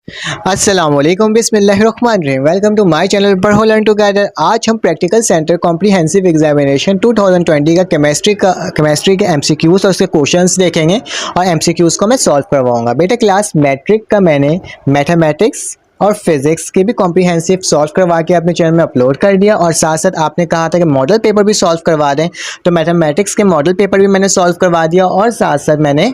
अस्सलामुअलैकुम बिस्मिल्लाहिर्रहमानिर्रहीम। Welcome to my channel पढ़ो लर्न टुगेदर। आज हम प्रैक्टिकल सेंटर कॉम्प्रिहेंसिव एग्जामिनेशन 2020 का केमिस्ट्री के एमसीक्यूज और उसके क्वेश्चंस देखेंगे और एमसीक्यूज को मैं सॉल्व करवाऊंगा। बेटा क्लास मैट्रिक का मैंने मैथमेटिक्स और फिजिक्स के भी कॉम्प्रिहेंसिव सॉल्व करवा के अपने चैनल में अपलोड कर दिया और साथ साथ आपने कहा था कि मॉडल पेपर भी सॉल्व करवा दें, तो मैथमेटिक्स के मॉडल पेपर भी मैंने सॉल्व करवा दिया और साथ साथ मैंने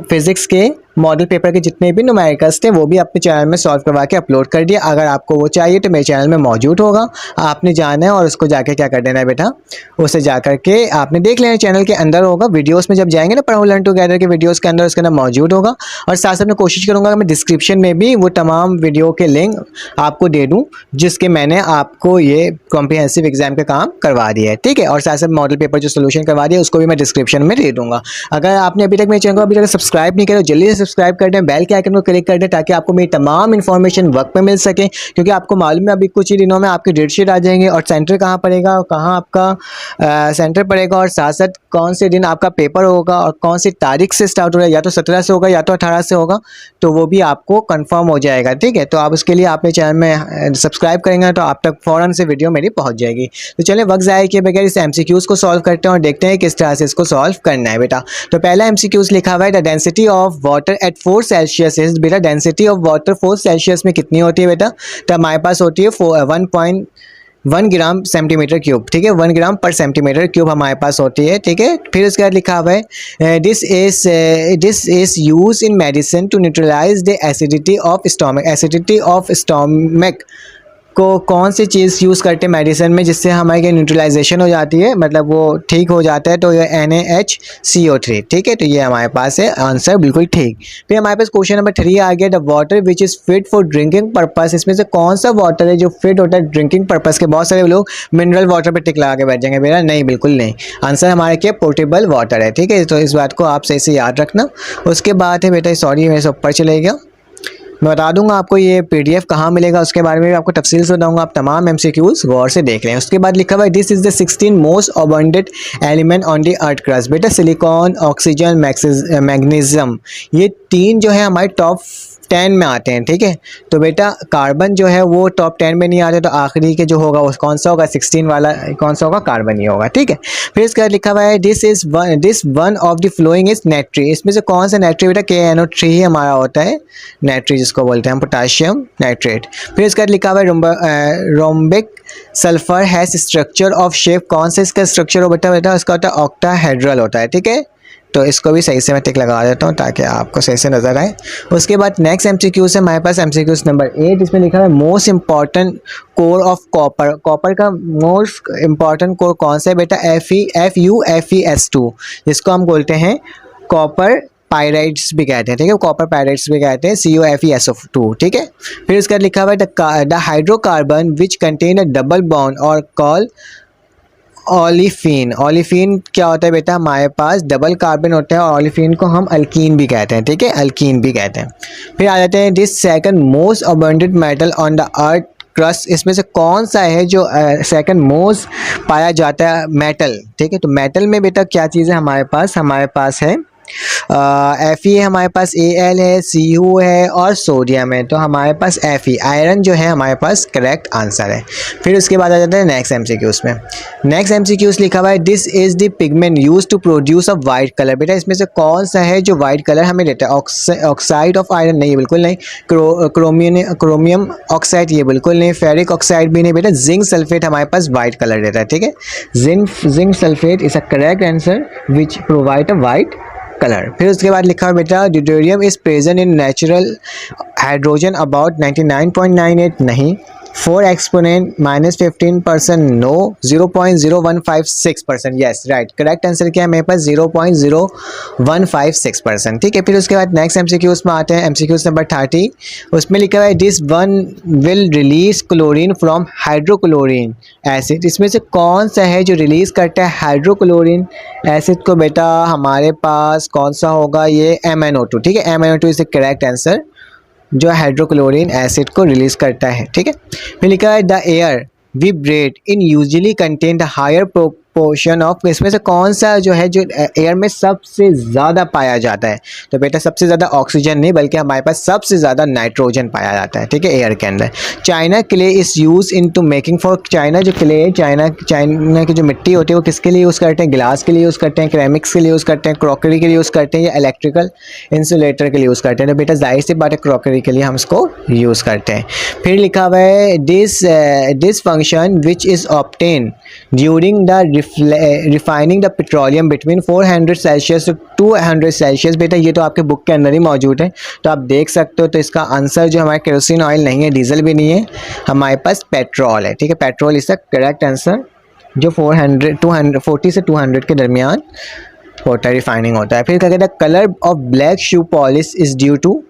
फिजिक्स के मॉडल पेपर के जितने भी न्यूमेरिकल्स थे वो भी अपने चैनल में सॉल्व करवा के अपलोड कर दिया। अगर आपको वो चाहिए तो मेरे चैनल में मौजूद होगा, आपने जाना है और उसको जाके क्या कर देना है बेटा, उसे जा करके आपने देख लेना, चैनल के अंदर होगा। वीडियोस में जब जाएंगे ना पढ़ो लर्न टुगेदर के वीडियोस के अंदर, उसके अंदर मौजूद होगा। और साथ साथ मैं कोशिश करूँगा कि मैं डिस्क्रिप्शन में भी वो तमाम वीडियो के लिंक आपको दे दूँ जिसके मैंने आपको ये कॉम्प्रिहेंसिव एग्जाम का काम करवा दिया है, ठीक है। और साथ साथ मॉडल पेपर जो सोल्यूशन करवा दिया उसको भी मैं डिस्क्रिप्शन में दे दूँगा। अगर आपने अभी तक मेरे चैनल को अभी तक सब्सक्राइब नहीं किया तो जल्दी से सब्सक्राइब कर दें, बेल के आइकन को क्लिक कर दें ताकि आपको मेरी तमाम इन्फॉर्मेशन वक्त पे मिल सके। क्योंकि आपको मालूम है अभी कुछ ही दिनों में आपकी डेट शीट आ जाएंगे और सेंटर कहाँ पड़ेगा, कहाँ आपका सेंटर पड़ेगा और साथ साथ कौन से दिन आपका पेपर होगा और कौन सी तारीख से स्टार्ट हो रहा है, या तो 17 से होगा या तो 18 से होगा, तो वो भी आपको कंफर्म हो जाएगा, ठीक है। तो आप उसके लिए आप मेरे चैनल में सब्सक्राइब करेंगे तो आप तक फ़ौरन से वीडियो मेरी पहुँच जाएगी। तो चलिए वक्त ज़ाया किए बगैर इस एमसीक्यूज़ को सॉल्व करते हैं और देखते हैं किस तरह से इसको सॉल्व करना है बेटा। तो पहला एमसीक्यूज़ लिखा हुआ है the density of water at 4 Celsius is. बेटा डेंसिटी ऑफ वाटर 4 सेल्सियस में कितनी होती है बेटा, तो हमारे पास होती है 1.1 ग्राम सेंटीमीटर क्यूब, ठीक है। 1 ग्राम पर सेंटीमीटर क्यूब हमारे पास होती है, ठीक है। फिर उसके बाद लिखा हुआ है this is use in medicine to neutralise the acidity of stomach. Acidity of stomach को कौन सी चीज़ यूज़ करते हैं मेडिसिन में जिससे हमारे न्यूट्रलाइजेशन हो जाती है, मतलब वो ठीक हो जाता है, तो ये NaHCO3, ठीक है। तो ये हमारे पास है आंसर, बिल्कुल ठीक। फिर हमारे पास क्वेश्चन नंबर 3 आ गया the water which is fit for drinking purpose. इसमें से कौन सा वाटर है जो फिट होता है ड्रिंकिंग पर्पस के। बहुत सारे लोग मिनरल वाटर पर टिक लगा के बैठ जाएंगे, बेटा नहीं, बिल्कुल नहीं। आंसर हमारे क्या, पोर्टेबल वाटर है, ठीक है। तो इस बात को आप सही से याद रखना। उसके बाद है बेटा, सॉरी मेरे से ऊपर चले गया, मैं बता दूंगा आपको ये पीडीएफ कहाँ मिलेगा, उसके बारे में भी आपको तफसील से बताऊंगा। आप तमाम एमसीक्यूज गौर से देख लें। उसके बाद लिखा हुआ है this is the 16 most abundant element on the earth crust. बेटा सिलिकॉन, ऑक्सीजन, मैग्नीशियम, ये तीन जो है हमारे टॉप 10 में आते हैं, ठीक है। तो बेटा कार्बन जो है वो टॉप 10 में नहीं आते, तो आखिरी के जो होगा वो कौन सा होगा, 16 वाला कौन सा होगा, कार्बन ही होगा, ठीक है। फिर इसके बाद लिखा हुआ है this one of the following is नेट्री। इसमें से कौन सा नेट्री बेटा, KNO3 ही हमारा होता है नेट्री, जिसको बोलते हैं हम पोटाशियम नाइट्रेट। फिर इसके बाद लिखा हुआ है rhombic sulphur has structure of shape. कौन सा इसका स्ट्रक्चर हो बेटा, इसका होता है ऑक्टाहेड्रल होता है, ठीक है। तो इसको भी सही से मैं टिक लगा देता हूँ ताकि आपको सही से नजर आए। उसके बाद नेक्स्ट एमसीक्यू है हमारे पास एमसीक्यूज नंबर 8। इसमें लिखा है most important core of copper. Copper का मोस्ट इंपॉर्टेंट कोर कौन सा है बेटा, FeFeS2, जिसको हम बोलते हैं कॉपर पायराइड्स भी कहते हैं, ठीक है। कॉपर पायराइड्स भी कहते हैं, CuFeSO2, ठीक है। फिर उसके बाद लिखा हुआ है the hydrocarbon which contain a double bond और कॉल ओलिफिन। ओलिफिन क्या होता है बेटा, हमारे पास डबल कार्बन होता है और ओलिफिन को हम अल्कीन भी कहते हैं, ठीक है, अल्कीन भी कहते हैं। फिर आ जाते हैं this second most abundant metal on the earth crust. इसमें से कौन सा है जो सेकंड मोस्ट पाया जाता है मेटल, ठीक है। तो मेटल में बेटा क्या चीज़ है हमारे पास है Fe है, हमारे पास Al है, Cu है और सोडियम है, तो हमारे पास Fe आयरन जो है हमारे पास करेक्ट आंसर है। फिर उसके बाद आ जाता है नेक्स्ट एमसीक्यूज में। नेक्स्ट एमसीक्यूज लिखा हुआ है this is the pigment use to produce a white colour. बेटा इसमें से कौन सा है जो वाइट कलर हमें देता है, ऑक्साइड ऑफ आयरन नहीं, बिल्कुल नहीं। क्रोमियम ऑक्साइड, ये बिल्कुल नहीं। फेरिक ऑक्साइड भी नहीं बेटा। जिंक सल्फेट हमारे पास वाइट कलर देता है, ठीक है। Zinc sulphate is a correct answer which provide a white colour. फिर उसके बाद लिखा हुआ बेटा deuterium is present in natural hydrogen about 99.98 नहीं। 4 exponent -15% no. 0.0156% yes right. Correct answer क्या है मेरे पास, 0.0156%, ठीक है। फिर उसके बाद नेक्स्ट एमसीक्यूज में आते हैं, एमसीक्यूज नंबर 30। उसमें लिखा हुआ है this one will release chlorine from hydrochloric acid. इसमें से कौन सा है जो रिलीज करता है हाइड्रोक्लोरिन एसिड को बेटा, हमारे पास कौन सा होगा, ये MnO2, ठीक है। MnO2 is the correct answer जो हाइड्रोक्लोरिन एसिड को रिलीज करता है, ठीक है। फिर लिखा है the air we breathe in usually contain the higher portion of, इसमें से कौन सा जो है जो एयर में सबसे ज़्यादा पाया जाता है? तो बेटा सबसे ज़्यादा ऑक्सीजन नहीं बल्कि हमारे पास सबसे ज़्यादा नाइट्रोजन पाया जाता है, ठीक है, एयर के अंदर। China clay is use in to making for, China जो क्ले है, चाइना की जो मिट्टी होती है वो किसके लिए यूज़ करते हैं? गिलास के लिए यूज़ करते हैं, क्रेमिक्स के लिए यूज़ करते हैं, क्रॉकरी के लिए यूज़ करते हैं, या इलेक्ट्रिकल इंसुलेटर के लिए यूज़ करते हैं? तो बेटा जाहिर सी बात है क्रॉकरी के लिए हम इसको यूज़ करते हैं। फिर लिखा हुआ है this function which is obtain during the refining the petroleum between 400 Celsius to 200 Celsius. बेटा ये तो आपके बुक के अंदर ही मौजूद है, तो आप देख सकते हो। तो इसका आंसर जो हमारा केरोसिन ऑयल नहीं है, डीजल भी नहीं है, हमारे पास पेट्रोल है, ठीक है। Petrol is the correct answer, जो 240 से 200 के दरमियान होता है, रिफाइनिंग होता है। फिर क्या कहते हैं, colour of black shoe polish is due to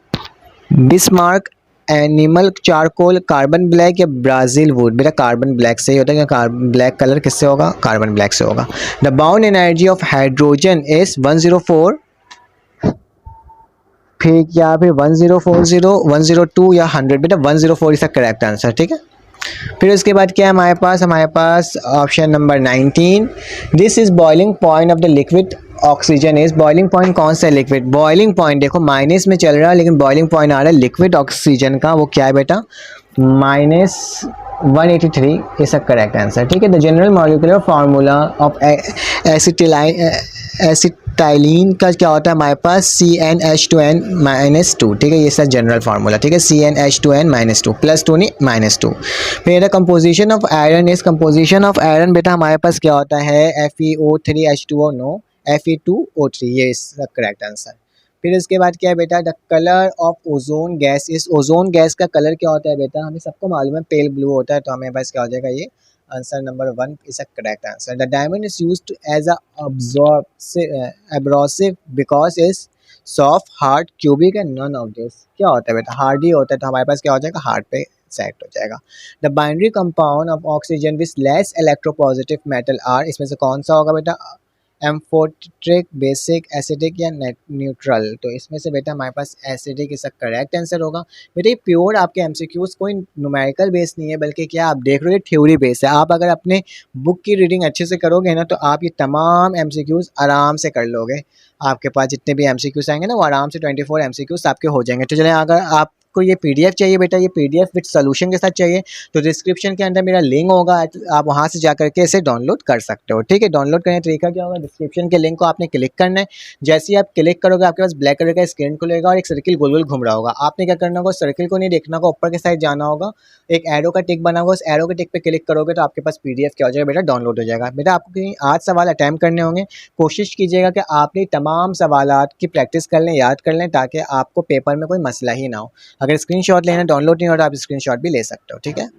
Bismarck, animal charcoal, carbon black या ब्राज़ील वुड। बेटा कार्बन ब्लैक से ही होता है, कार्बन ब्लैक कलर किससे होगा? कार्बन ब्लैक से होगा। The bound energy of hydrogen is 104, फिर क्या, फिर 1040, 102 या 100? बेटा 104 इसका करेक्ट आंसर, ठीक है। फिर उसके बाद क्या है हमारे पास option number 19, this is boiling point of the liquid oxygen is. Boiling point कौन सा है? लिक्विड बॉइलिंग पॉइंट देखो माइनस में चल रहा है, लेकिन बॉइलिंग पॉइंट आ रहा है लिक्विड ऑक्सीजन का, वो क्या है बेटा? -183 इसका करेक्ट आंसर, ठीक है। The general molecular formula of acetylene का क्या होता है हमारे पास? CnH2n-2, ठीक है, ये सर जनरल फार्मूला, ठीक है, CnH2n-2, +2 नहीं -2। फिर composition of iron is, composition of iron बेटा हमारे पास क्या होता है? FeO3H2O, नो, Fe2O3, ये इसका करेक्ट आंसर। फिर इसके बाद क्या है बेटा? The colour of ozone gas is, ozone gas का कलर क्या होता है बेटा? हमें सबको मालूम है पेल ब्लू होता है, तो हमें पास क्या हो जाएगा? ये answer number 1 is a correct answer. The diamond is used as a abrasive because is soft, hard, cubic and none of this. क्या होता है बेटा? हार्ड ही होता है, तो हमारे पास क्या हो जाएगा? हार्ड पे सेट हो जाएगा। The binary compound of oxygen with less electropositive metal are, इसमें से कौन सा होगा बेटा? एम्फोटेरिक, बेसिक, एसिडिक या न्यूट्रल? तो इसमें से बेटा हमारे पास एसिडिक इसका करेक्ट आंसर होगा। बेटा ये प्योर आपके एमसीक्यूज़ कोई न्यूमेरिकल बेस नहीं है, बल्कि क्या आप देख रहे हो, थ्योरी बेस है। आप अगर अपने बुक की रीडिंग अच्छे से करोगे ना, तो आप ये तमाम एमसीक्यूज़ आराम से कर लोगे। आपके पास जितने भी एमसीक्यूज़ आएंगे ना, वो आराम से 24 एमसीक्यूज़ आपके हो जाएंगे। तो चलें, अगर आप को ये पीडीएफ चाहिए बेटा, ये पीडीएफ विद सॉल्यूशन के साथ चाहिए, तो डिस्क्रिप्शन के अंदर मेरा लिंक होगा, आप वहाँ से जा करके इसे डाउनलोड कर सकते हो, ठीक है। डाउनलोड करने का तरीका क्या होगा? डिस्क्रिप्शन के लिंक को आपने क्लिक करना है। जैसे ही आप क्लिक करोगे, आपके पास ब्लैक कलर का स्क्रीन खुलेगा और एक सर्किल गोल गोल घूम रहा होगा। आपने क्या करना होगा? सर्किल को नहीं देखना होगा, ऊपर के साइड जाना होगा, एक एरो का टिक बना होगा, उस एरो के टिक पे क्लिक करोगे तो आपके पास पीडीएफ क्या हो जाएगा बेटा? डाउनलोड हो जाएगा। बेटा आपको कहीं 8 सवाल अटैम्प्ट करने होंगे, कोशिश कीजिएगा कि आपने तमाम सवालात की प्रैक्टिस कर लें, याद कर लें, ताकि आपको पेपर में कोई मसला ही ना हो। अगर स्क्रीनशॉट लेना डाउनलोड नहीं हो रहा, आप स्क्रीनशॉट भी ले सकते हो, ठीक है।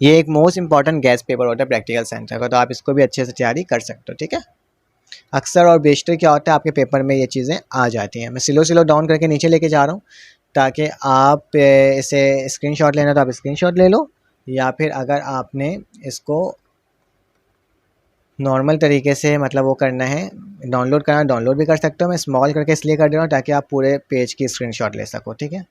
ये एक मोस्ट इंपॉर्टेंट गैस पेपर होता है प्रैक्टिकल सेंटर का, तो आप इसको भी अच्छे से तैयारी कर सकते हो, ठीक है। अक्सर और बेशतर क्या होता है आपके पेपर में ये चीज़ें आ जाती हैं। मैं स्लो डाउन करके नीचे लेके जा रहा हूँ, ताकि आप इसे स्क्रीनशॉट लेना तो आप स्क्रीनशॉट ले लो, या फिर अगर आपने इसको नॉर्मल तरीके से मतलब वो करना है, डाउनलोड करना, डाउनलोड भी कर सकते हो। मैं स्मॉल करके इसलिए कर दे रहा हूँ ताकि आप पूरे पेज की स्क्रीनशॉट ले सको, ठीक है।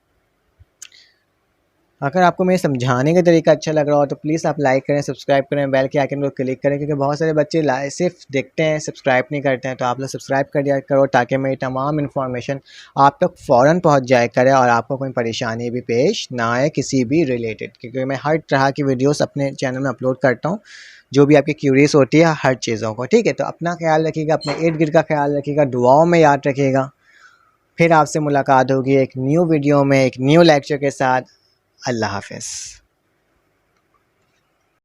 अगर आपको मेरे समझाने का तरीका अच्छा लग रहा हो तो प्लीज़ आप लाइक करें, सब्सक्राइब करें, बेल के आइकन को क्लिक करें, क्योंकि बहुत सारे बच्चे सिर्फ देखते हैं, सब्सक्राइब नहीं करते हैं। तो आप लोग सब्सक्राइब कर दिया करो, ताकि मेरी तमाम इन्फॉर्मेशन आप तक फ़ौरन पहुंच जाए करे और आपको कोई परेशानी भी पेश ना आए किसी भी रिलेटेड, क्योंकि मैं हर तरह की वीडियोज़ अपने चैनल में अपलोड करता हूँ, जो भी आपकी क्यूरियस होती है हर चीज़ों को, ठीक है। तो अपना ख्याल रखिएगा, अपने इर्द गिर्द का ख्याल रखिएगा, दुआओं में याद रखिएगा। फिर आपसे मुलाकात होगी एक न्यू वीडियो में, एक न्यू लेक्चर के साथ। अल्लाह हाफ़िज़।